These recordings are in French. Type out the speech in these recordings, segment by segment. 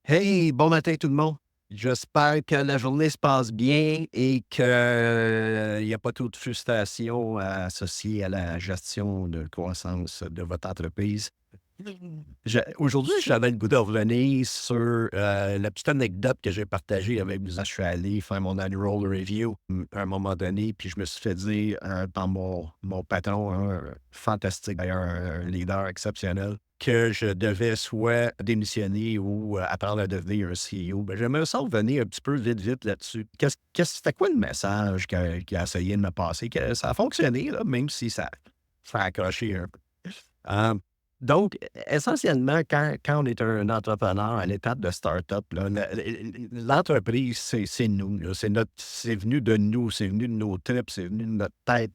Hey, bon matin tout le monde. J'espère que la journée se passe bien et qu'il n'y a pas trop de frustration associée à la gestion de croissance de votre entreprise. Aujourd'hui, j'avais le goût de revenir sur la petite anecdote que j'ai partagée avec vous. Je suis allé faire mon annual review à un moment donné, puis je me suis fait dire par mon patron, un fantastique d'ailleurs, un leader exceptionnel, que je devais soit démissionner ou apprendre à devenir un CEO. Ben, j'aimerais ça revenir un petit peu vite, vite là-dessus. C'était quoi le message qu'il a essayé de me passer? Que ça a fonctionné, là, même si ça a accroché un peu. Euh, donc, essentiellement, quand on est un entrepreneur à l'étape de start-up, là, l'entreprise, c'est nous. Là. C'est venu de nous, c'est venu de nos tripes, c'est venu de notre tête.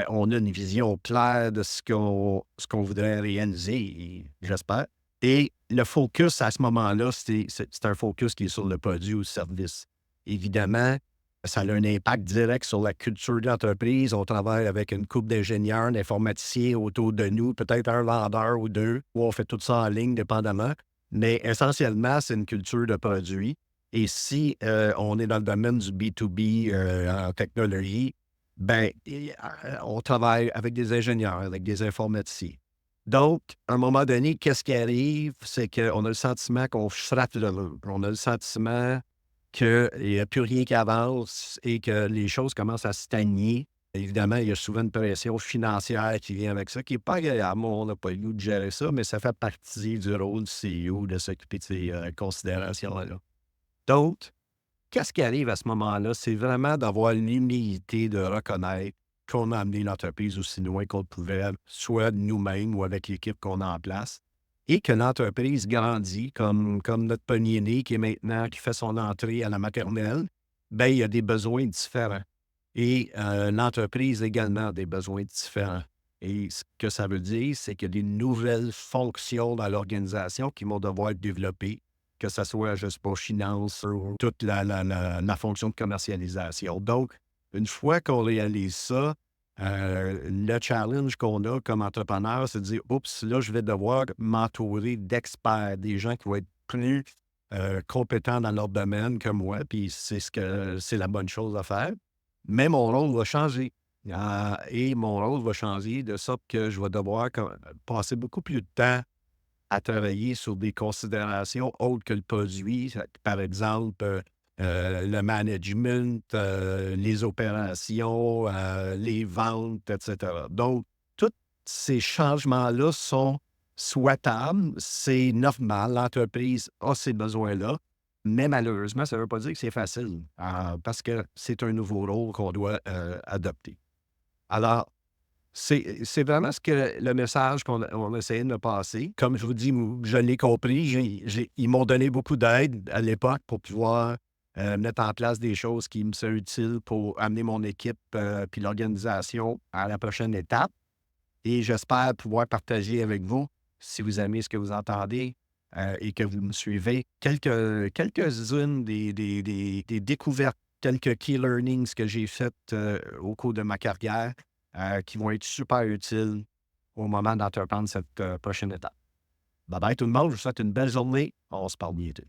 On a une vision claire de ce qu'on voudrait réaliser, j'espère. Et le focus à ce moment-là, c'est un focus qui est sur le produit ou le service. Évidemment, ça a un impact direct sur la culture de l'entreprise. On travaille avec une couple d'ingénieurs, d'informaticiens autour de nous, peut-être un vendeur ou deux, ou on fait tout ça en ligne, dépendamment. Mais essentiellement, c'est une culture de produit. Et si on est dans le domaine du B2B en technologie, ben, on travaille avec des ingénieurs, avec des informaticiens. Donc, à un moment donné, qu'est-ce qui arrive? C'est qu'on a le sentiment qu'on frappe le mur. On a le sentiment qu'il n'y a plus rien qui avance et que les choses commencent à stagner. Évidemment, il y a souvent une pression financière qui vient avec ça, qui n'est pas agréable. On n'a pas le goût de gérer ça, mais ça fait partie du rôle du CEO de s'occuper de ces considérations-là. Donc, qu'est-ce qui arrive à ce moment-là? C'est vraiment d'avoir l'humilité de reconnaître qu'on a amené l'entreprise aussi loin qu'on le pouvait, soit nous-mêmes ou avec l'équipe qu'on a en place, et que l'entreprise grandit comme notre premier-né qui est maintenant, qui fait son entrée à la maternelle, bien, il y a des besoins différents. Et l'entreprise également a des besoins différents. Et ce que ça veut dire, c'est qu'il y a des nouvelles fonctions dans l'organisation qui vont devoir être développées, que ce soit, je ne sais pas, finance ou toute la fonction de commercialisation. Donc, une fois qu'on réalise ça, le challenge qu'on a comme entrepreneur, c'est de dire: «Oups, là, je vais devoir m'entourer d'experts, des gens qui vont être plus compétents dans leur domaine que moi», puis c'est la bonne chose à faire. Mais mon rôle va changer. Et mon rôle va changer de sorte que je vais devoir passer beaucoup plus de temps à travailler sur des considérations autres que le produit. Par exemple, le management, les opérations, les ventes, et cetera. Donc, tous ces changements-là sont souhaitables, c'est normal, l'entreprise a ces besoins-là, mais malheureusement, ça ne veut pas dire que c'est facile, parce que c'est un nouveau rôle qu'on doit, adopter. Alors, c'est vraiment ce que le message qu'on essayait de me passer. Comme je vous dis, je l'ai compris. Ils m'ont donné beaucoup d'aide à l'époque pour pouvoir mettre en place des choses qui me sont utiles pour amener mon équipe puis l'organisation à la prochaine étape. Et j'espère pouvoir partager avec vous, si vous aimez ce que vous entendez et que vous me suivez, quelques-unes des découvertes, quelques key learnings que j'ai faites au cours de ma carrière qui vont être super utiles au moment d'entreprendre cette prochaine étape. Bye bye tout le monde, je vous souhaite une belle journée. On se parle bientôt.